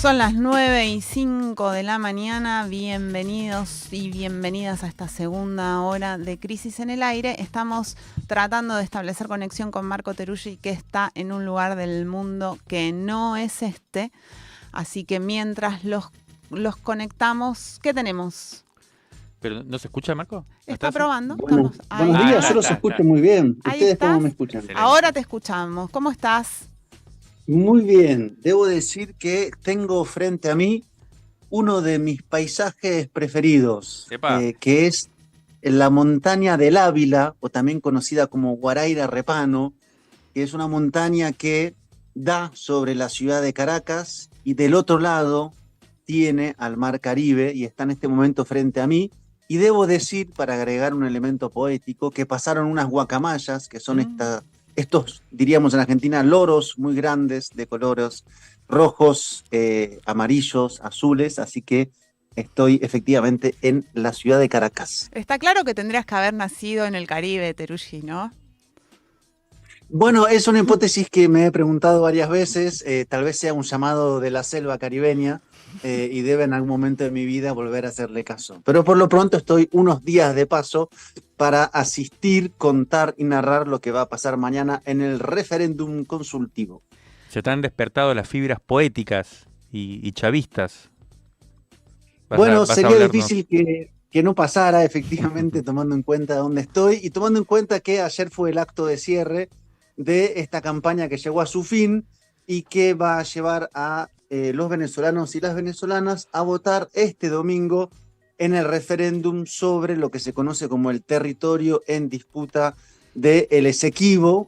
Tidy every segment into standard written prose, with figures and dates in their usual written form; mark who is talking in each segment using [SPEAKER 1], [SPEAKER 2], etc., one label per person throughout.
[SPEAKER 1] Son las 9:05 de la mañana, bienvenidos y bienvenidas a esta segunda hora de Crisis en el Aire. Estamos tratando de establecer conexión con Marco Teruggi, que está en un lugar del mundo que no es este. Así que mientras los conectamos, ¿qué tenemos?
[SPEAKER 2] ¿Pero no se escucha, Marco?
[SPEAKER 1] ¿Está probando?
[SPEAKER 3] Buenos días, yo los escucho muy bien. ¿Ustedes cómo me escuchan?
[SPEAKER 2] Excelente.
[SPEAKER 1] Ahora te escuchamos. ¿Cómo estás?
[SPEAKER 3] Muy bien. Debo decir que tengo frente a mí uno de mis paisajes preferidos, que es la montaña del Ávila, o también conocida como Guaraíra Repano, que es una montaña que da sobre la ciudad de Caracas y del otro lado tiene al mar Caribe y está en este momento frente a mí. Y debo decir, para agregar un elemento poético, que pasaron unas guacamayas, que son estos, diríamos en Argentina, loros muy grandes de colores rojos, amarillos, azules, así que estoy efectivamente en la ciudad de Caracas.
[SPEAKER 1] Está claro que tendrías que haber nacido en el Caribe, Teruggi, ¿no?
[SPEAKER 3] Bueno, es una hipótesis que me he preguntado varias veces, tal vez sea un llamado de la selva caribeña, y debe en algún momento de mi vida volver a hacerle caso. Pero por lo pronto estoy unos días de paso para asistir, contar y narrar lo que va a pasar mañana en el referéndum consultivo.
[SPEAKER 2] Se te han despertado las fibras poéticas y chavistas.
[SPEAKER 3] Bueno, sería difícil que no pasara, efectivamente, tomando en cuenta dónde estoy y tomando en cuenta que ayer fue el acto de cierre de esta campaña que llegó a su fin y que va a llevar a los venezolanos y las venezolanas a votar este domingo en el referéndum sobre lo que se conoce como el territorio en disputa de El Esequibo.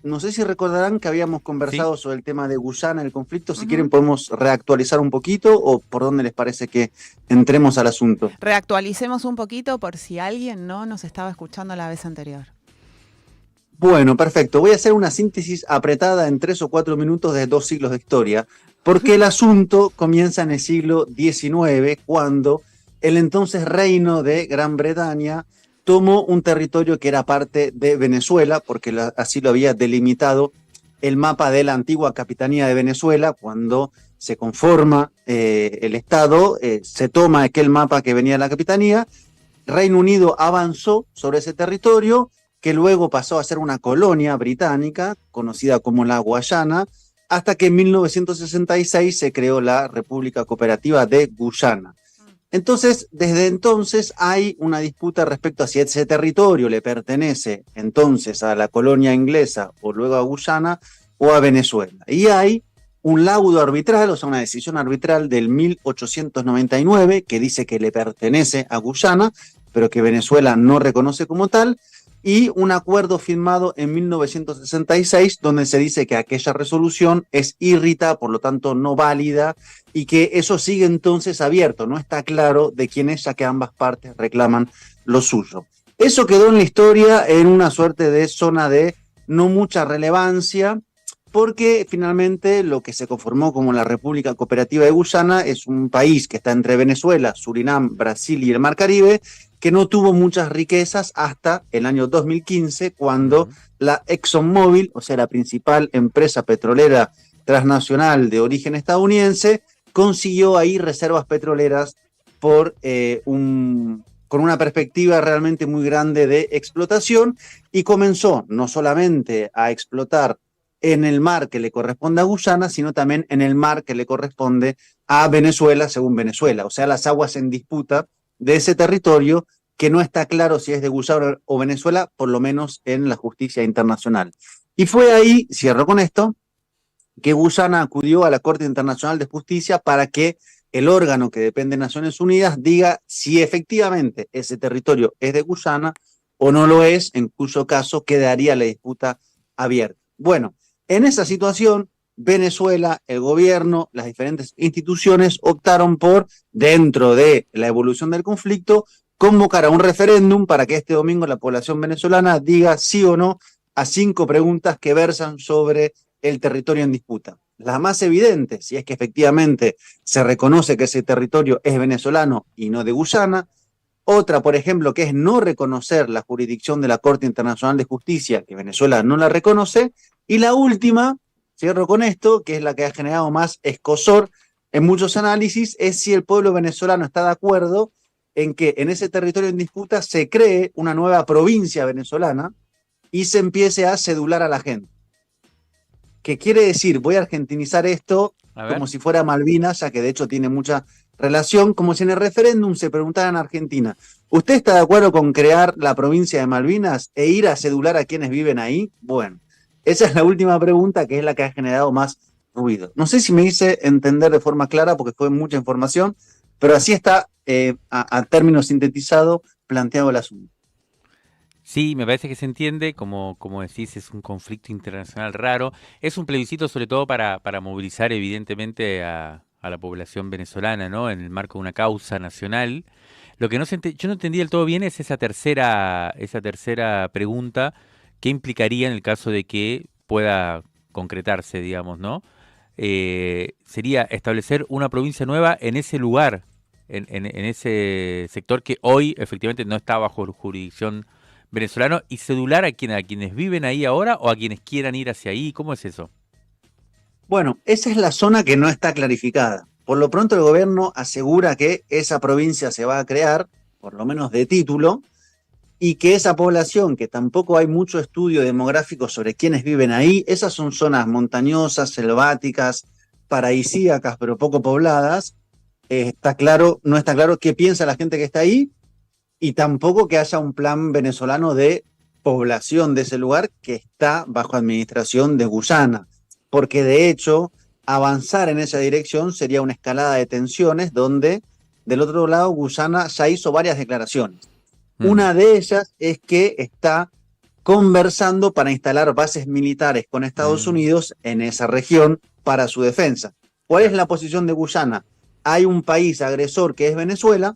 [SPEAKER 3] No sé si recordarán que habíamos conversado sobre el tema de Guyana, el conflicto. Si quieren podemos reactualizar un poquito o por dónde les parece que entremos al asunto.
[SPEAKER 1] Reactualicemos un poquito por si alguien no nos estaba escuchando la vez anterior.
[SPEAKER 3] Bueno, perfecto. Voy a hacer una síntesis apretada en 3 o 4 minutos de 2 siglos de historia, porque el asunto comienza en el siglo XIX, cuando el entonces reino de Gran Bretaña tomó un territorio que era parte de Venezuela, porque así lo había delimitado el mapa de la antigua Capitanía de Venezuela. Cuando se conforma el Estado, se toma aquel mapa que venía de la Capitanía. Reino Unido avanzó sobre ese territorio, que luego pasó a ser una colonia británica, conocida como la Guayana, hasta que en 1966 se creó la República Cooperativa de Guyana. Entonces, desde entonces hay una disputa respecto a si ese territorio le pertenece entonces a la colonia inglesa o luego a Guyana o a Venezuela. Y hay un laudo arbitral, o sea, una decisión arbitral del 1899 que dice que le pertenece a Guyana, pero que Venezuela no reconoce como tal, y un acuerdo firmado en 1966 donde se dice que aquella resolución es irrita, por lo tanto no válida, y que eso sigue entonces abierto, no está claro de quién es, ya que ambas partes reclaman lo suyo. Eso quedó en la historia en una suerte de zona de no mucha relevancia, porque finalmente lo que se conformó como la República Cooperativa de Guyana es un país que está entre Venezuela, Surinam, Brasil y el Mar Caribe, que no tuvo muchas riquezas hasta el año 2015, cuando la ExxonMobil, o sea, la principal empresa petrolera transnacional de origen estadounidense, consiguió ahí reservas petroleras con una perspectiva realmente muy grande de explotación, y comenzó no solamente a explotar en el mar que le corresponde a Guyana, sino también en el mar que le corresponde a Venezuela, según Venezuela, o sea, las aguas en disputa de ese territorio, que no está claro si es de Guyana o Venezuela, por lo menos en la justicia internacional. Y fue ahí, cierro con esto, que Guyana acudió a la Corte Internacional de Justicia para que el órgano que depende de Naciones Unidas diga si efectivamente ese territorio es de Guyana o no lo es, en cuyo caso quedaría la disputa abierta. Bueno, en esa situación, Venezuela, el gobierno, las diferentes instituciones optaron por, dentro de la evolución del conflicto, convocar a un referéndum para que este domingo la población venezolana diga sí o no a 5 preguntas que versan sobre el territorio en disputa. La más evidente, si es que efectivamente se reconoce que ese territorio es venezolano y no de Guyana. Otra, por ejemplo, que es no reconocer la jurisdicción de la Corte Internacional de Justicia, que Venezuela no la reconoce. Y la última, cierro con esto, que es la que ha generado más escozor en muchos análisis es si el pueblo venezolano está de acuerdo en que en ese territorio en disputa se cree una nueva provincia venezolana y se empiece a cedular a la gente. ¿Qué quiere decir? Voy a argentinizar esto como si fuera Malvinas, ya que de hecho tiene mucha relación, como si en el referéndum se preguntara en Argentina, ¿usted está de acuerdo con crear la provincia de Malvinas e ir a cedular a quienes viven ahí? Bueno, esa es la última pregunta, que es la que ha generado más ruido. No sé si me hice entender de forma clara porque fue mucha información, pero así está, a término sintetizado, planteado el asunto.
[SPEAKER 2] Sí, me parece que se entiende, como decís, es un conflicto internacional raro. Es un plebiscito sobre todo para movilizar evidentemente a la población venezolana, ¿no? En el marco de una causa nacional. Lo que yo no entendí del todo bien es esa tercera pregunta, ¿qué implicaría en el caso de que pueda concretarse, digamos, ¿no? Sería establecer una provincia nueva en ese lugar, en ese sector que hoy efectivamente no está bajo jurisdicción venezolano, y cedular a quienes viven ahí ahora o a quienes quieran ir hacia ahí. ¿Cómo es eso?
[SPEAKER 3] Bueno, esa es la zona que no está clarificada. Por lo pronto el gobierno asegura que esa provincia se va a crear, por lo menos de título, y que esa población, que tampoco hay mucho estudio demográfico sobre quiénes viven ahí, esas son zonas montañosas, selváticas, paradisíacas, pero poco pobladas, no está claro qué piensa la gente que está ahí, y tampoco que haya un plan venezolano de población de ese lugar que está bajo administración de Guyana, porque de hecho avanzar en esa dirección sería una escalada de tensiones donde del otro lado Guyana ya hizo varias declaraciones. Una de ellas es que está conversando para instalar bases militares con Estados Unidos en esa región para su defensa. ¿Cuál es la posición de Guyana? Hay un país agresor que es Venezuela,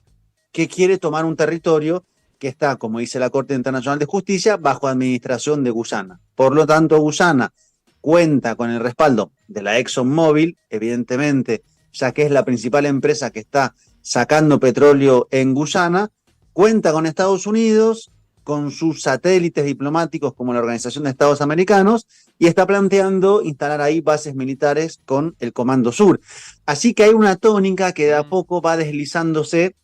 [SPEAKER 3] que quiere tomar un territorio que está, como dice la Corte Internacional de Justicia, bajo administración de Guyana. Por lo tanto, Guyana cuenta con el respaldo de la ExxonMobil, evidentemente, ya que es la principal empresa que está sacando petróleo en Guyana, cuenta con Estados Unidos, con sus satélites diplomáticos como la Organización de Estados Americanos, y está planteando instalar ahí bases militares con el Comando Sur. Así que hay una tónica que de a poco va deslizándose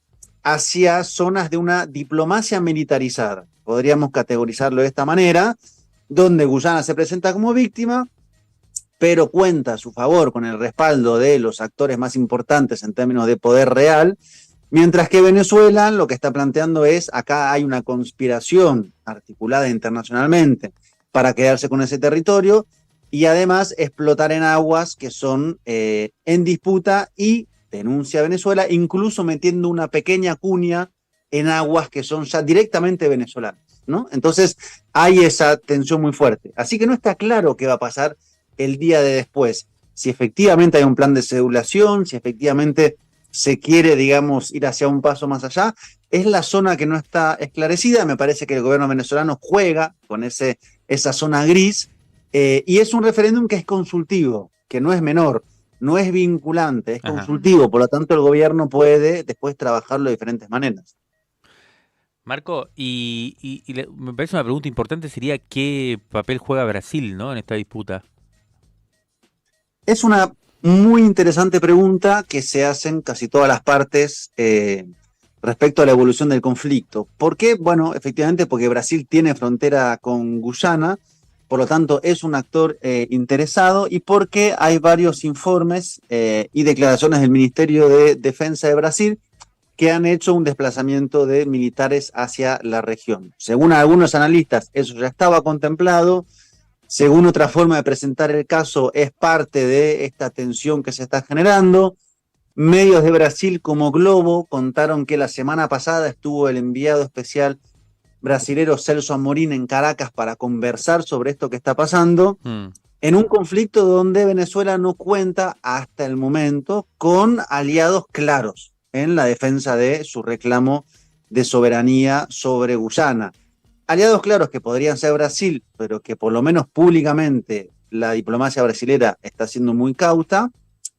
[SPEAKER 3] hacia zonas de una diplomacia militarizada. Podríamos categorizarlo de esta manera, donde Guyana se presenta como víctima, pero cuenta a su favor con el respaldo de los actores más importantes en términos de poder real, mientras que Venezuela lo que está planteando es, acá hay una conspiración articulada internacionalmente para quedarse con ese territorio y además explotar en aguas que son en disputa, y denuncia a Venezuela, incluso metiendo una pequeña cuña en aguas que son ya directamente venezolanas, ¿no? Entonces hay esa tensión muy fuerte. Así que no está claro qué va a pasar el día de después, si efectivamente hay un plan de cedulación, si efectivamente se quiere, digamos, ir hacia un paso más allá. Es la zona que no está esclarecida. Me parece que el gobierno venezolano juega con esa zona gris, y es un referéndum que es consultivo, que no es menor. No es vinculante, es consultivo, por lo tanto el gobierno puede después trabajarlo de diferentes maneras.
[SPEAKER 2] Marco, me parece una pregunta importante sería qué papel juega Brasil, ¿no?, en esta disputa.
[SPEAKER 3] Es una muy interesante pregunta que se hacen casi todas las partes respecto a la evolución del conflicto. ¿Por qué? Bueno, efectivamente porque Brasil tiene frontera con Guyana, por lo tanto es un actor interesado, y porque hay varios informes y declaraciones del Ministerio de Defensa de Brasil que han hecho un desplazamiento de militares hacia la región. Según algunos analistas, eso ya estaba contemplado. Según otra forma de presentar el caso, es parte de esta tensión que se está generando. Medios de Brasil como Globo contaron que la semana pasada estuvo el enviado especial brasilero Celso Amorín en Caracas para conversar sobre esto que está pasando, en un conflicto donde Venezuela no cuenta hasta el momento con aliados claros en la defensa de su reclamo de soberanía sobre Guyana. Aliados claros que podrían ser Brasil, pero que por lo menos públicamente la diplomacia brasilera está siendo muy cauta.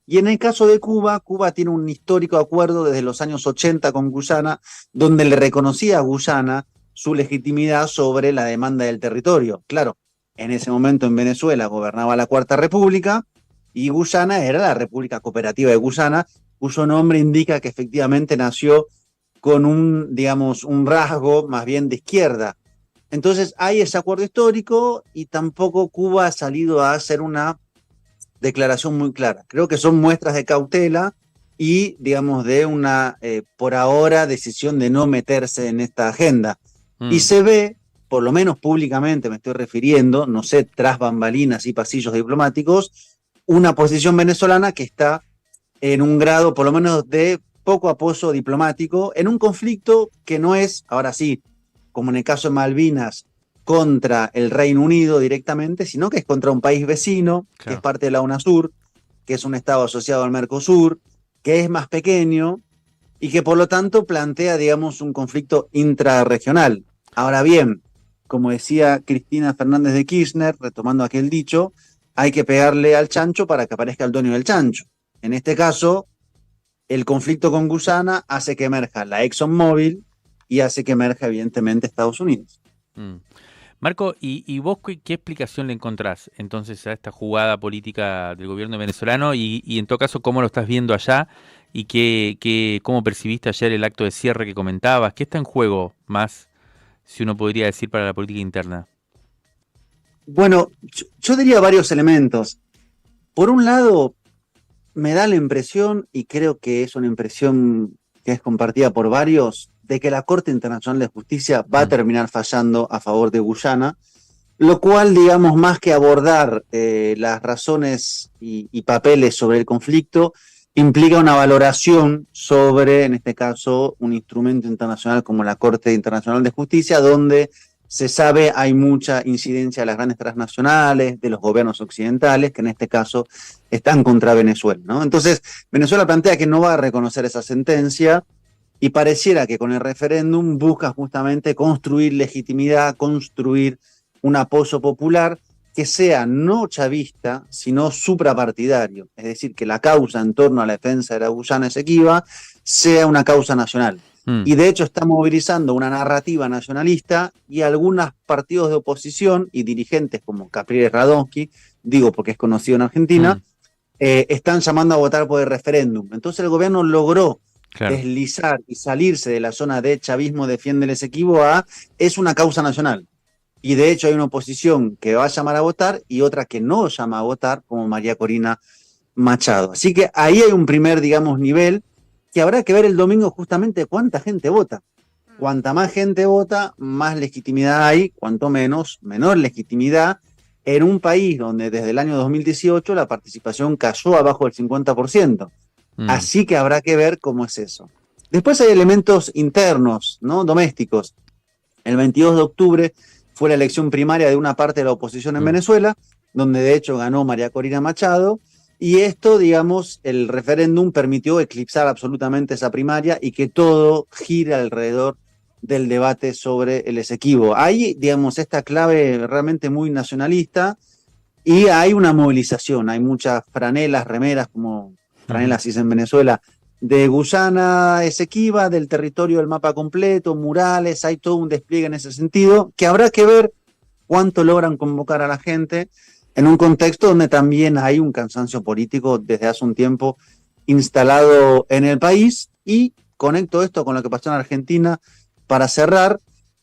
[SPEAKER 3] Y en el caso de Cuba, Cuba tiene un histórico acuerdo desde los años 80 con Guyana, donde le reconocía a Guyana su legitimidad sobre la demanda del territorio. Claro, en ese momento en Venezuela gobernaba la Cuarta República, y Guyana era la República Cooperativa de Guyana, cuyo nombre indica que efectivamente nació con un, digamos, un rasgo más bien de izquierda. Entonces hay ese acuerdo histórico y tampoco Cuba ha salido a hacer una declaración muy clara. Creo que son muestras de cautela y, digamos, de una, por ahora, decisión de no meterse en esta agenda. Y se ve, por lo menos públicamente me estoy refiriendo, no sé, tras bambalinas y pasillos diplomáticos, una posición venezolana que está en un grado, por lo menos, de poco apoyo diplomático, en un conflicto que no es, ahora sí, como en el caso de Malvinas, contra el Reino Unido directamente, sino que es contra un país vecino, claro, que es parte de la UNASUR, que es un estado asociado al Mercosur, que es más pequeño y que por lo tanto plantea, digamos, un conflicto intrarregional. Ahora bien, como decía Cristina Fernández de Kirchner, retomando aquel dicho, hay que pegarle al chancho para que aparezca el dueño del chancho. En este caso, el conflicto con Guyana hace que emerja la ExxonMobil y hace que emerja, evidentemente, Estados Unidos.
[SPEAKER 2] Marco, ¿y vos qué explicación le encontrás entonces a esta jugada política del gobierno venezolano y en todo caso cómo lo estás viendo allá y cómo percibiste ayer el acto de cierre que comentabas? ¿Qué está en juego más, si uno podría decir, para la política interna?
[SPEAKER 3] Bueno, yo diría varios elementos. Por un lado, me da la impresión, y creo que es una impresión que es compartida por varios, de que la Corte Internacional de Justicia va a terminar fallando a favor de Guyana, lo cual, digamos, más que abordar las razones y papeles sobre el conflicto, implica una valoración sobre, en este caso, un instrumento internacional como la Corte Internacional de Justicia, donde se sabe hay mucha incidencia de las grandes transnacionales, de los gobiernos occidentales, que en este caso están contra Venezuela, ¿no? Entonces, Venezuela plantea que no va a reconocer esa sentencia, y pareciera que con el referéndum busca justamente construir legitimidad, construir un apoyo popular que sea no chavista, sino suprapartidario. Es decir, que la causa en torno a la defensa de la Guyana Esequiba sea una causa nacional. Y de hecho está movilizando una narrativa nacionalista y algunos partidos de oposición y dirigentes como Capriles Radonsky, digo porque es conocido en Argentina, están llamando a votar por el referéndum. Entonces el gobierno logró deslizar y salirse de la zona de chavismo defiende el Esequibo a es una causa nacional. Y de hecho hay una oposición que va a llamar a votar y otra que no llama a votar, como María Corina Machado. Así que ahí hay un primer, digamos, nivel que habrá que ver el domingo justamente cuánta gente vota. Cuanta más gente vota, más legitimidad hay, cuanto menos, menor legitimidad en un país donde desde el año 2018 la participación cayó abajo del 50%. Así que habrá que ver cómo es eso. Después hay elementos internos, ¿no? Domésticos. El 22 de octubre fue la elección primaria de una parte de la oposición en Venezuela, donde de hecho ganó María Corina Machado, y esto, digamos, el referéndum permitió eclipsar absolutamente esa primaria y que todo gire alrededor del debate sobre el Esequibo. Hay, digamos, esta clave realmente muy nacionalista y hay una movilización, hay muchas franelas, remeras, como franelas se dice en Venezuela, de Guyana Esequiba, del territorio del mapa completo, murales, hay todo un despliegue en ese sentido, que habrá que ver cuánto logran convocar a la gente en un contexto donde también hay un cansancio político desde hace un tiempo instalado en el país. Y conecto esto con lo que pasó en Argentina para cerrar.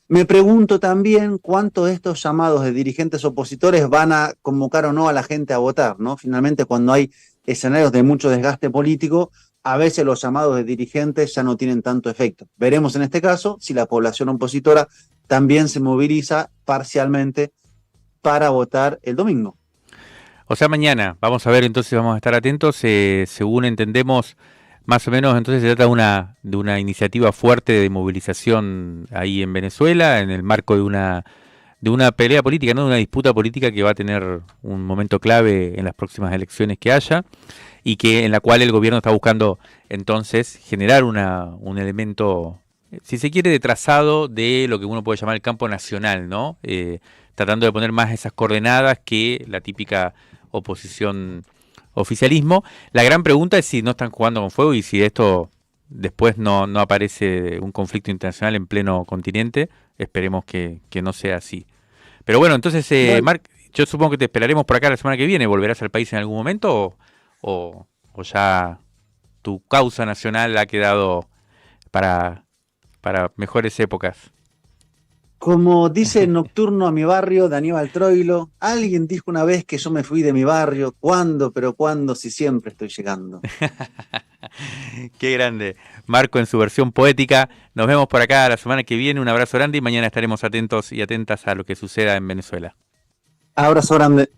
[SPEAKER 3] Me pregunto también cuántos de estos llamados de dirigentes opositores van a convocar o no a la gente a votar, ¿no? Finalmente, cuando hay escenarios de mucho desgaste político, a veces los llamados de dirigentes ya no tienen tanto efecto. Veremos en este caso si la población opositora también se moviliza parcialmente para votar el domingo.
[SPEAKER 2] O sea, mañana, vamos a ver, entonces vamos a estar atentos, según entendemos, más o menos, entonces se trata de una iniciativa fuerte de movilización ahí en Venezuela, en el marco de una pelea política, ¿no? De una disputa política que va a tener un momento clave en las próximas elecciones que haya, y en la cual el gobierno está buscando entonces generar un elemento, si se quiere, de trazado de lo que uno puede llamar el campo nacional, ¿no? Tratando de poner más esas coordenadas que la típica oposición oficialismo. La gran pregunta es si no están jugando con fuego y si esto después no aparece un conflicto internacional en pleno continente. Esperemos que no sea así. Pero bueno, entonces, Yo supongo que te esperaremos por acá la semana que viene. ¿Volverás al país en algún momento o ya tu causa nacional ha quedado para mejores épocas?
[SPEAKER 3] Como dice Nocturno a mi barrio de Aníbal Troilo, alguien dijo una vez que yo me fui de mi barrio. ¿Cuándo? Pero ¿cuándo? Si siempre estoy llegando.
[SPEAKER 2] Qué grande. Marco en su versión poética. Nos vemos por acá la semana que viene. Un abrazo grande y mañana estaremos atentos y atentas a lo que suceda en Venezuela.
[SPEAKER 3] Abrazo grande.